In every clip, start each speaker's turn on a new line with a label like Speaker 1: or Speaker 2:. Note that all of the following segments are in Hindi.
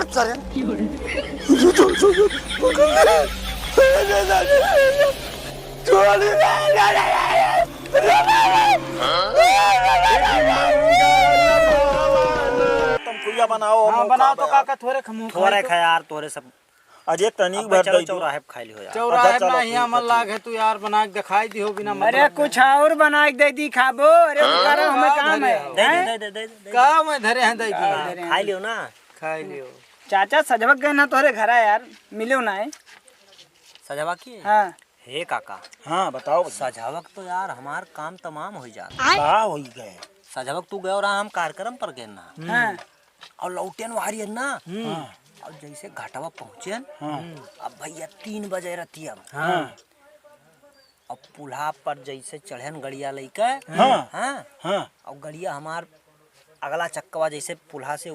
Speaker 1: सर तुम बनाओ।
Speaker 2: हाँ बनाओ तो काका थोड़े खमू
Speaker 3: थोड़े खा यार तोरे सब
Speaker 1: अजय तनी भर दई
Speaker 3: चौराहे पे खाई लियो यार।
Speaker 2: चौराहे ना ही मन लाग है तू यार बना के दिखाई दियो बिना
Speaker 4: अरे कुछ और बना के दे दी खाबो। अरे बेचारा हमें काम है।
Speaker 3: दे
Speaker 2: का मैं धरे हैं दई दी
Speaker 3: खाई लियो ना।
Speaker 2: खाई लियो।
Speaker 4: चाचा सजवक गए ना तोरे घर है यार मिलो ना है।
Speaker 3: सजावा की
Speaker 4: हाँ
Speaker 3: हे काका।
Speaker 1: हाँ बताओ।
Speaker 3: सजावक तो यार हमार काम तमाम हो जा
Speaker 1: का हो गए
Speaker 3: सजावक तू गए और हम कार्यक्रम पर गए ना।
Speaker 4: हाँ
Speaker 3: और लौटेन वारी है ना। और जैसे घाटवा पहुँचे अब भैया 3 बजे रहती अब। अब पुल्हा पर जैसे चढ़न गड़िया लेके और गड़िया हमार अगला चक्कवा जैसे पुल्हा से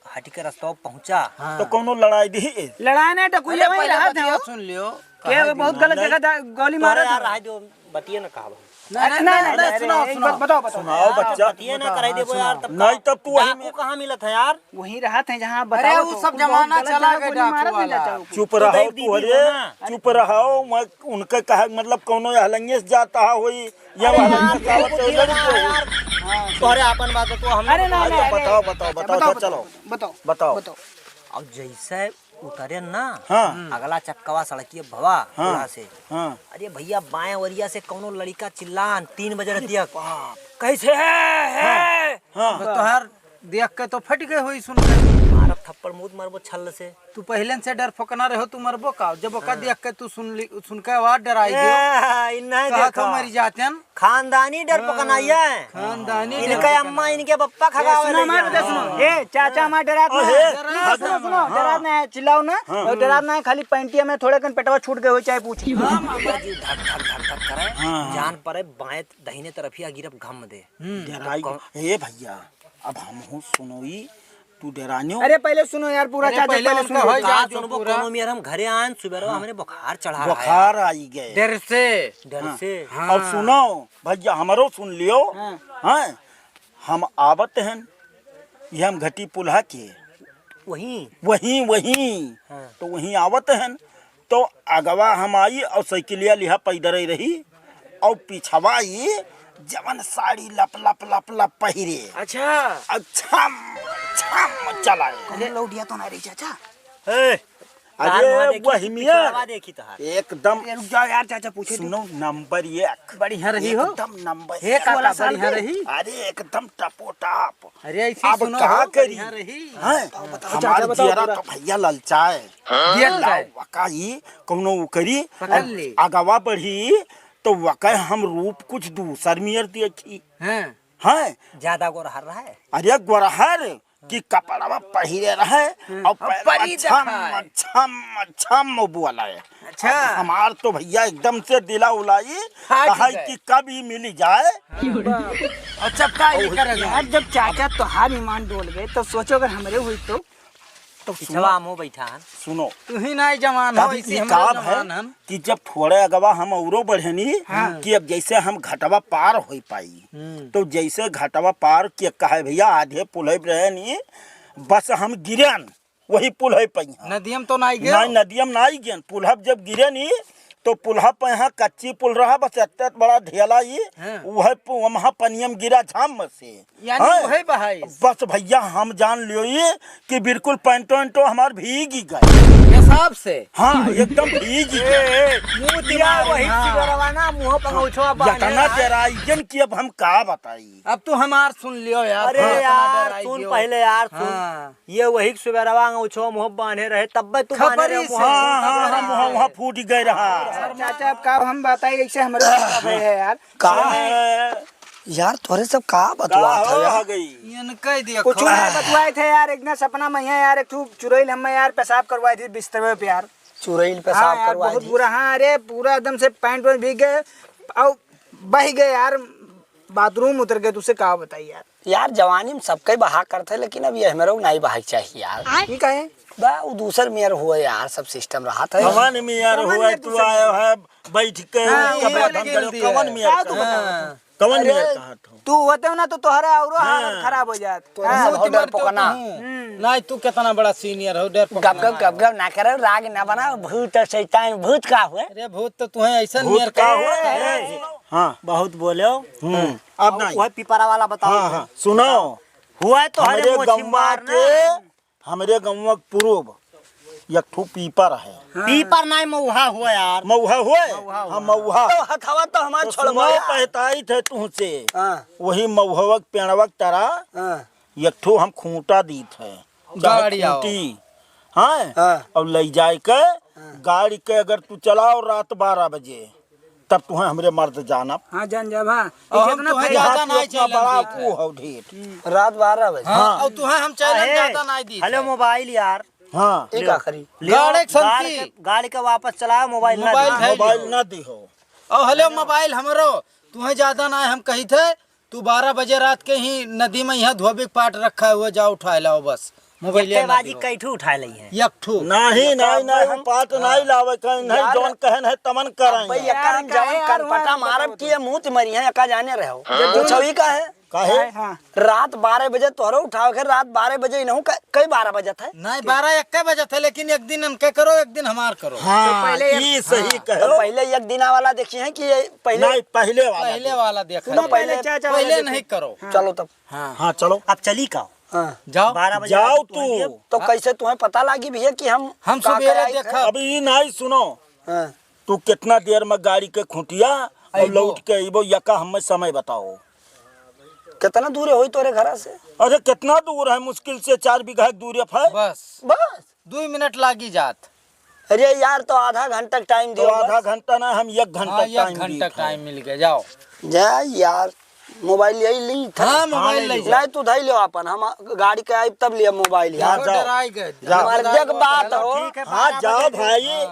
Speaker 3: हट के रास्ता पहुँचा।
Speaker 1: तो कोनो लड़ाई दी
Speaker 4: लड़ाई नहीं टकुलिया वही रहा था।
Speaker 2: सुन लियो
Speaker 4: क्या बहुत गलत जगह था गोली मारा था।
Speaker 3: रहा दो बतिए ना कहा
Speaker 4: नहीं सुनाओ बताओ
Speaker 1: सुनाओ बच्चा
Speaker 3: बतिए ना कराई देबो यार। तब
Speaker 1: नहीं तब तू वही
Speaker 3: डाकू कहाँ मिला था यार।
Speaker 4: वही रहा था जहाँ
Speaker 2: अरे
Speaker 4: बताओ
Speaker 2: वो सब जमाना चला गया डाकू वाला।
Speaker 1: चुप रहो तू अरे चुप रहो। मैं उनका कहा मतलब कोनो हलंगे से जाता होई या
Speaker 3: तोहरे अपन बात तो हम।
Speaker 4: अरे ना
Speaker 1: बताओ बताओ बताओ चलो
Speaker 4: बताओ
Speaker 1: बताओ।
Speaker 3: अब जैसे उतरे ना
Speaker 1: हाँ
Speaker 3: अगला चक्कवा सड़की भवा पुल्हा से।
Speaker 1: हाँ
Speaker 3: अरे भैया बाएं वरिया से कौनो लड़का चिल्लान 3 बजे रहती है कैसे है।
Speaker 2: तो हर देख के तो फट गए हुई सुन के।
Speaker 3: मारब थप्पड़ मुद मरबो छल से।
Speaker 2: तू पहले से डर फकना रहो तू मरबो का जब ओका देख के तू सुन के आवाज डराई गयो।
Speaker 3: नहीं
Speaker 2: कहा
Speaker 3: देखो
Speaker 2: तो मर जातेन।
Speaker 3: खानदानी डर पकनाइया है।
Speaker 2: खानदानी
Speaker 3: इनके अम्मा इनके पप्पा खगा
Speaker 4: सुनो मार दे सुनो। ए चाचा मार डरात ना सुनो डरात ना चिल्लाओ ना डरात ना खाली पैंटिया में थोड़े कन पेटवा छूट गए हो चाहे पूछ।
Speaker 3: धक करे जान परे बाएं दहिने तरफ ही गिरब घम दे।
Speaker 1: ए भैया अब हम हूँ सुनोई तू डरानियो।
Speaker 4: अरे पहले सुनो यार पूरा चाचा पहले सुनो।
Speaker 3: सुनबो कोनो मेर हम घरे आन सुबह हमरे बुखार चढ़ा
Speaker 1: बुखार आई गए
Speaker 2: डर से
Speaker 3: डर से।
Speaker 1: अब सुनो भैया हमारो सुन लियो। हाँ हम आवत हैं ये हम घटी पुल्हा के
Speaker 3: वही
Speaker 1: तो वहीं आवत हैं तो अगवा हम आई और साइकिलिया लिहा पैदल रही और पिछवा आई जवन साड़ी लप लप लप लप पहिरे।
Speaker 2: अच्छा
Speaker 1: अच्छा चलाए।
Speaker 4: अरे लौटिया तो ना रही चाचा।
Speaker 1: अरे वही मियां
Speaker 3: देखी तहार
Speaker 1: एकदम
Speaker 4: रुक जाओ यार चाचा पूछे।
Speaker 1: सुनो नंबर 1
Speaker 2: बढ़िया रही हो
Speaker 1: एकदम नंबर
Speaker 2: हे काका बढ़िया रही।
Speaker 1: अरे एकदम टपोटाप।
Speaker 2: अरे ऐसे
Speaker 1: अब
Speaker 2: सुनो
Speaker 1: कहाँ करी
Speaker 2: बढ़िया रही।
Speaker 1: हमारे जियरा तो भैया ललचाए वकाई कौनो करी
Speaker 2: पकड़ ले।
Speaker 1: अगवा बढ़ी तो वका हम रूप कुछ दूसर मियर देखी। हाँ
Speaker 3: ज्यादा गोरहर रहा है।
Speaker 1: अरे गोरहर कि कपड़ा पहिरे रहे और छम बोला है।
Speaker 2: अच्छा
Speaker 1: हमार तो भैया एकदम से दिला उलाई कहा कि कब ही मिल जाए।
Speaker 2: और चपका
Speaker 4: यार जब चाचा तुहार ईमान डोल गए तो सोचो अगर हमारे हुई तो
Speaker 3: पिछवा मुँह बैठा
Speaker 1: सुनो
Speaker 2: तू ही नहीं जवान हो इसी
Speaker 1: काम है कि जब थोड़े अगवा हम औरो बढ़नी कि अब जैसे हम घटवा पार हो पाई तो जैसे घटवा पार के कहे भैया आधे पुल रहनी बस हम गिरन वही पुल है पाई
Speaker 2: नदियम तो नहीं गया
Speaker 1: नहीं नदियम नहीं गिरन पुलहब जब गिरे नी तो पुलहा पे यहाँ कच्ची पुल रहा बस इतना बड़ा ढेला ही वह वहाँ पनियम गिरा झाम से
Speaker 2: यानी वही बहाई
Speaker 1: बस भैया हम जान लियो ये कि बिल्कुल पैंटो हमार भीग गए
Speaker 2: हिसाब से।
Speaker 1: हाँ एकदम भीग गए
Speaker 3: मुँह दिया वही सिगरवाना मुँह पहुँचो
Speaker 1: इतना डराइजन कि अब हम का बताई।
Speaker 2: अब तू हमार सुन लियो यार।
Speaker 3: अरे यार सुन पहले यार सुन ये वही सुबेरवा उछो मुँह बांधे रहे तब तू बांधे रहे
Speaker 1: वहाँ फूट गए रहा।
Speaker 4: चाचा अब का हम बताइए ऐसे हमारे है यार
Speaker 1: का
Speaker 4: यार थोड़े सब का बतवा
Speaker 1: था गई
Speaker 2: इनके दिया
Speaker 4: कुछ नहीं बतवाए थे यार। एक ना सपना में यार एक चुरैल हम यार पेशाब करवाई थी बिस्तर पे यार।
Speaker 5: चुरैल पेशाब करवाई
Speaker 4: बहुत बुरा। हाँ अरे पूरा एकदम से पैंट वैंट भीग गए और बह गए यार बाथरूम उतर गए। तुझसे कहा बताइए यार।
Speaker 5: यार जवानी में सबके बहा करते लेकिन अब ये हमारे नहीं बहा चाहिए यार।
Speaker 4: ठीक है
Speaker 5: बा वो दूसर मेयर हुआ यार सब सिस्टम रहा था।
Speaker 1: कवन में यार हुआ तू आया है बैठ के कवन में कवन नियर कहा था
Speaker 4: तू होते हो ना तो तोहरा औरो हालत खराब हो जात। हाँ।
Speaker 5: सब डर पकना
Speaker 2: नहीं तू कितना बड़ा सीनियर हो डर
Speaker 5: गप गप गप गप ना करे, राग ना बना। भूत शैतान भूत का हुए?
Speaker 2: अरे भूत तो तुम्हें ऐसा नियर
Speaker 1: भूत का
Speaker 2: का
Speaker 1: हुआ हाँ
Speaker 4: बहुत बोले हो।
Speaker 1: अब नहीं
Speaker 4: वह पिपरा वाला बताओ।
Speaker 1: हाँ हाँ सुनो
Speaker 4: हुआ है तो
Speaker 1: हमरे गम्वा के हमरे गम्वा के पूर्व एक ठो पीपर है।
Speaker 4: पीपर नहीं मऊहा हुआ यार।
Speaker 1: मऊहा हुए हाँ मऊहा
Speaker 5: तो हथवा तो हमार
Speaker 1: तो
Speaker 5: छोड़बो।
Speaker 1: सुनो पहताई थे तुझसे
Speaker 5: हां
Speaker 1: वही मऊहवा के पेड़वा के तरह
Speaker 5: हां
Speaker 1: एक ठो हम खूंटा दी थे
Speaker 2: गाड़ी आओ।
Speaker 1: हाँ
Speaker 5: हाँ।
Speaker 1: और ले जाए के गाड़ी के अगर तू चलाओ रात 12 बजे तब तुम्हें हमरे मर्द जाना
Speaker 4: हाँ जान जा भा
Speaker 2: और हम तुम्हें ज्यादा नहीं
Speaker 1: इतना बड़ा
Speaker 2: चैलेंज
Speaker 1: पू हो ढेर
Speaker 5: रात 12 बजे।
Speaker 2: हाँ और तुम्हें हम चैलेंज ज्यादा नहीं दी
Speaker 4: हेलो मोबाइल यार।
Speaker 1: हाँ
Speaker 5: एक आखिरी
Speaker 2: गाड़ी के संती
Speaker 4: गाड़ी का वापस चलाओ मोबाइल ना
Speaker 2: मोबाइल
Speaker 4: दे।
Speaker 2: है
Speaker 1: मोबाइल न दी हो
Speaker 2: और हेलो मोबाइल हमरो तुम्हें ज्यादा ना हम कही थे तू 12 बजे रात के ही नदी में यहाँ धोबी पाट रखा हुआ जाओ उठा लाओ बस मोबाइल
Speaker 4: बाजी कैठू उठा ली है।
Speaker 2: एक ठू
Speaker 1: नहीं नहीं नहीं हम पात नहीं लावे कहीं नहीं जोन कहन है तमन
Speaker 5: भाई
Speaker 1: कराएंगे
Speaker 5: यका हम जवन कनपटा मारब की मुंह मरी है यका जाने रहो। जो छवि का है
Speaker 1: काहे
Speaker 4: हाँ।
Speaker 5: रात 12 बजे तोहरो उठाओ के रात 12 बजे इनहु कई 12 बजे था।
Speaker 2: नहीं 12-1 बजे थे लेकिन एक दिन इनके करो एक दिन हमार करो।
Speaker 1: हाँ
Speaker 4: पहले
Speaker 1: ये सही
Speaker 5: तो
Speaker 1: कहो
Speaker 5: पहले एक दिना वाला देखिए हैं कि ये पहले
Speaker 1: नहीं पहले वाला
Speaker 2: पहले वाला देखा
Speaker 5: सुनो पहले
Speaker 2: पहले नहीं करो।
Speaker 5: चलो तब
Speaker 1: हाँ चलो
Speaker 4: अब चली का
Speaker 5: हाँ।
Speaker 2: जाओ
Speaker 4: 12 बजे
Speaker 1: जाओ तू
Speaker 5: तो कैसे तुम्हें पता लगी भैया कि हम
Speaker 2: हम
Speaker 5: का
Speaker 2: सवेरे
Speaker 5: कराई
Speaker 2: देखा
Speaker 1: अभी नहीं सुनो
Speaker 5: हाँ।
Speaker 1: तू कितना देर में गाड़ी के खूंटिया और लौट के अबो यका हमें समय बताओ
Speaker 5: कितना दूर होई तोरे घर से?
Speaker 1: अरे कितना दूर है मुश्किल से 4 बीघा की दूरी है
Speaker 2: बस
Speaker 5: बस
Speaker 2: 2 मिनट लागी जात।
Speaker 5: अरे यार तो आधा घंटा टाइम
Speaker 1: तो
Speaker 5: दियो।
Speaker 1: आधा घंटा ना हम 1 घंटा
Speaker 2: हाँ 1
Speaker 1: टाइम
Speaker 2: घंटा
Speaker 1: दी
Speaker 2: टाइम मिल गया जाओ।
Speaker 5: जा यार मोबाइल यही ली था।
Speaker 2: हाँ मोबाइल ले जाओ।
Speaker 5: नहीं तू धई लो अपन हम गाड़ी के आई तब लिया मोबाइल यार।
Speaker 1: जाओ।
Speaker 2: डराई गए
Speaker 5: मर्दे के बात हो।
Speaker 1: हाँ जाओ भाई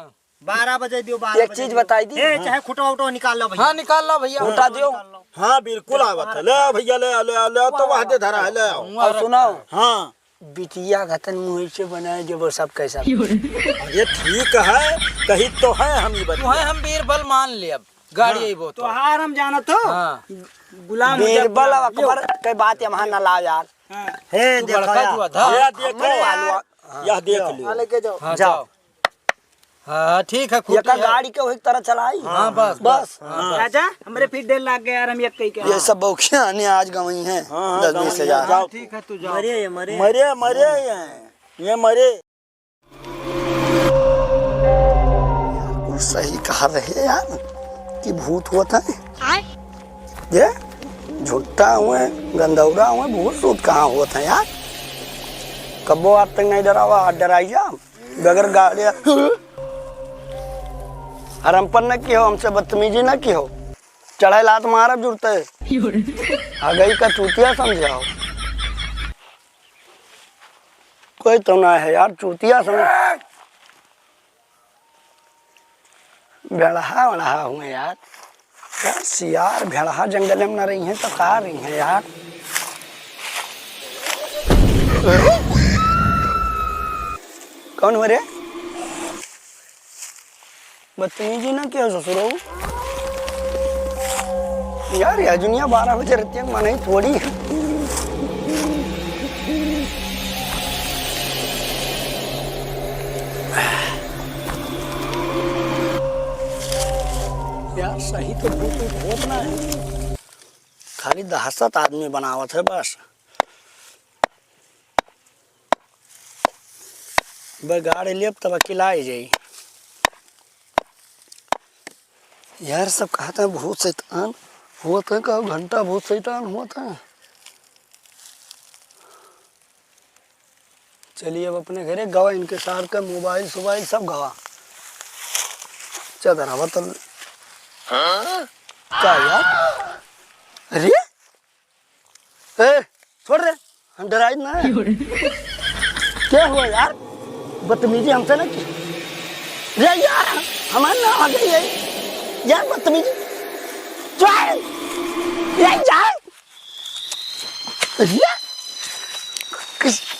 Speaker 4: 12 बजे दियो 12
Speaker 5: एक चीज बताई दी
Speaker 4: ए चाहे खुटवा उठवा निकाल लो भैया।
Speaker 2: हाँ निकाल लो भैया
Speaker 5: उठा दियो।
Speaker 1: हाँ बिल्कुल आवत है ले भैया ले ले ले तो वहाँ दे धरा है ले आओ
Speaker 5: और सुनो
Speaker 1: हाँ
Speaker 5: बिटिया घतन मुँह से बनाए जो वो सब कैसा
Speaker 1: ये ठीक है कहीं तो है हम ही बता
Speaker 2: तुम्हें हम बीरबल मान ले अब गाड़ी आई वो
Speaker 4: तो हार हम जाना तो
Speaker 2: हाँ
Speaker 4: गुलाम हो जा,
Speaker 5: बीरबल
Speaker 4: गुलाम।
Speaker 5: अकबर के बात यहाँ न ला यार।
Speaker 4: हाँ। हे
Speaker 2: तू
Speaker 4: देखो
Speaker 2: बड़का
Speaker 4: यार।
Speaker 2: जुआ था।
Speaker 1: यह देखो
Speaker 5: मालूम
Speaker 1: यह देख लियो
Speaker 4: लेके जाओ।
Speaker 2: हाँ जाओ। हाँ ठीक है
Speaker 5: ये
Speaker 2: खूटी
Speaker 5: का
Speaker 2: है।
Speaker 5: गाड़ी के वही तरह चलाई।
Speaker 2: हाँ बस
Speaker 5: बस
Speaker 4: चाचा हमरे फिर देर लग गया यार हम एक कहीं के।
Speaker 5: ये सब बौखिया आने आज गवई हैं
Speaker 1: हाँ,
Speaker 5: 10-20 हजार।
Speaker 1: जाओ
Speaker 2: ठीक है तू जाओ।
Speaker 4: मरे मरे
Speaker 1: मरे मरे ये मरे
Speaker 5: सही कहा रहे यार कि भूत होता है ये झुट्टा हुए गंदौरा हुए भूत सूत कहाँ होता है यार। कब्बो आज तक नहीं डरा हुआ डराई जा बगैर गाड़ी हरमपन न की हो हमसे बदतमीजी न की हो चढ़ाई लात मारा जुड़ते आ गई का चूतिया समझाओ कोई तो ना है यार चूतिया समझ भेड़हा वड़हा हुए यार सियार भेड़हा जंगल में न रही हैं तो कहा रही हैं यार। कौन हो रे बदतमीजी ना क्या ससुरो यार यह दुनिया 12 बजे रहती है मन ही थोड़ी है। यार सही तो बहुत ना है खाली दहशत आदमी बनावत है बस। गाड़ी लेब तब अकेलाई जाई यार सब कहते हैं भूत शैतान होता है कहो घंटा भूत शैतान होता है। चलिए अब अपने घरे गवा इनके सार का मोबाइल सोबाइल सब गवा चल हवा तो क्या यार। अरे ए छोड़ रहे हम डराई ना है। क्या हुआ यार बदतमीजी हमसे ना की रे यार हमारे ना आ गई है यार बदतमीजी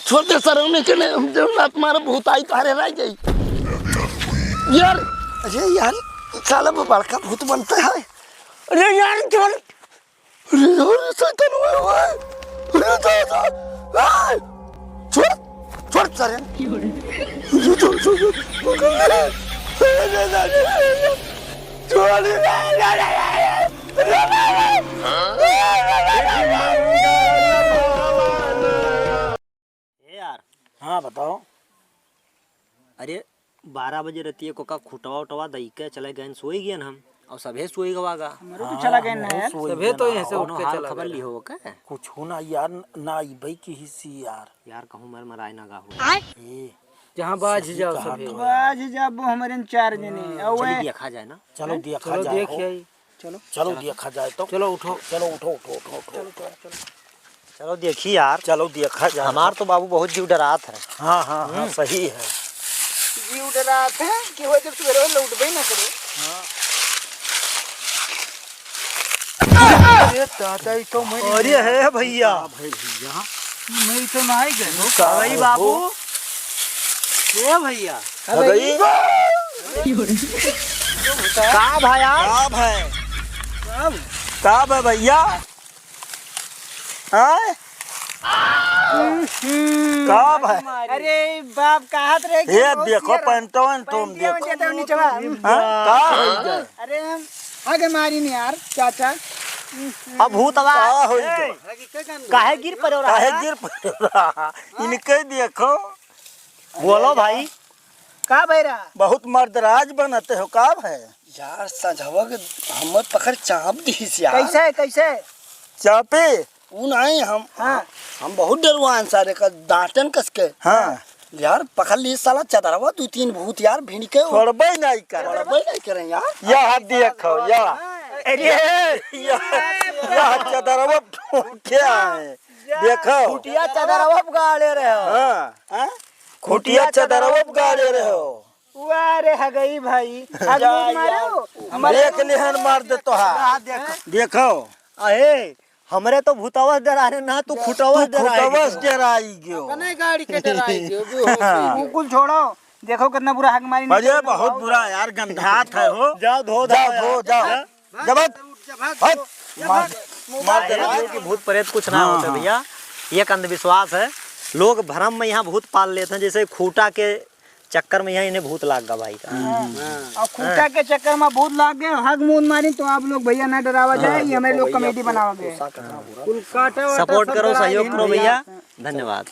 Speaker 5: छोटे सरोने के लिए हम जो ना तुम्हारा भूत आई तारे रह गई यार। अरे यार साला वो बड़का भूत बनता है। अरे यार छोड़ अरे शैतान हुआ है। अरे दादा आ! छोड़ छोड़ सारे छोड़ छोड़ पकड़ ले। अरे दादा छोड़
Speaker 3: यार
Speaker 1: हाँ बताओ।
Speaker 3: अरे 12 बजे रतिये को का खुटवा उटवा दई के चले गए सोई गए हम और सभे सोई गवागा
Speaker 4: तो चला गया ना यार।
Speaker 2: सभे तो यहाँ से उठ के
Speaker 3: हाल
Speaker 2: चला
Speaker 3: खबर
Speaker 2: गया।
Speaker 3: ली हो का
Speaker 1: कुछ होना यार ना आई भाई की हिस्सी यार।
Speaker 3: यार कहूँ मर मराए ना गाहू
Speaker 2: जहाँ बाज जाओ सभे।
Speaker 4: आज जब वो हमारे चार जने और
Speaker 3: चली दिया खा जाए ना
Speaker 1: चलो देखा
Speaker 2: चलो
Speaker 1: जाए
Speaker 2: देख
Speaker 1: हो।
Speaker 2: आई। चलो
Speaker 1: चलो देखा जाए तो
Speaker 2: चलो उठो।
Speaker 1: चलो उठो उठो उठो उठो
Speaker 3: चलो देखी यार
Speaker 1: चलो देखा जाए।
Speaker 3: हमार तो बाबू बहुत जीव डरात है
Speaker 1: हाँ हाँ हाँ सही है।
Speaker 4: जी उठ रहा था कि वो जब सवेरे लौट गई ना करे।
Speaker 2: अरे दादा ये तो मैं
Speaker 3: अरे है भैया
Speaker 2: मैं तो ना ही गए।
Speaker 3: भाई बाबू ये भैया
Speaker 1: गई
Speaker 3: का भाया
Speaker 1: काब है काब है भैया। हैं? काब है।
Speaker 4: अरे बाप कहा रे
Speaker 1: ये देखो पैंटवन तुम देखो।
Speaker 4: नीचवा।
Speaker 1: हाँ? का हो गया?
Speaker 4: अरे हम आगे मारी नहीं यार चाचा।
Speaker 3: अब भूतवा
Speaker 1: का हो गया?
Speaker 3: काहे गिर पड़ो रहा
Speaker 1: काहे
Speaker 3: है
Speaker 1: गिर पड़ा? इनके देखो
Speaker 3: बोलो भाई
Speaker 4: का भैरा
Speaker 1: बहुत मर्दराज बनते हो। काब है
Speaker 5: यार सजवा के हम पकड़ चाप दीस यार।
Speaker 4: कैसे
Speaker 1: चापे।
Speaker 5: उन आए हम
Speaker 4: हाँ।
Speaker 5: हम बहुत डरवान सारे का दांतन कस के
Speaker 1: हाँ
Speaker 5: यार पकड़ ली साला चदरवा 2-3 भूत यार भिड़ के
Speaker 1: छोड़बे नहीं कर।
Speaker 5: बड़बड़ नहीं करें यार।
Speaker 1: यह देखो यह चदरवा क्या है देखो।
Speaker 3: कुटिया चदरवा गाड़े रहे हो
Speaker 1: हाँ खुटिया चदरवा गाड़े रहे हो।
Speaker 4: वाह रे हगई भाई आज लोग मारो
Speaker 1: देख लिहन मार दे तो देखो
Speaker 3: अहे हमरे तो भूतवा डरा रहे ना तू खुटवा डरा
Speaker 1: खुटवस डराई गयो।
Speaker 2: कने गाड़ी के डराई दियो
Speaker 4: बिल्कुल छोड़ो देखो कितना बुरा हक मारी
Speaker 1: अरे बहुत बुरा यार गंधात है हो।
Speaker 3: जाओ धो
Speaker 1: जाओ जाओ जबत मार दे।
Speaker 3: कि भूत प्रेत कुछ ना होते भैया एक अंधविश्वास है। लोग भ्रम में यहाँ भूत पाल लेते हैं जैसे खूटा के चक्कर में यहाँ इन्हें भूत लाग गया भाई का।
Speaker 4: और खूटा के चक्कर में भूत लाग गए हक मून मारी तो आप लोग भैया ना डरावा जाए ये हमें लोग कमेटी बनाओगे।
Speaker 3: सपोर्ट करो सहयोग करो भैया धन्यवाद।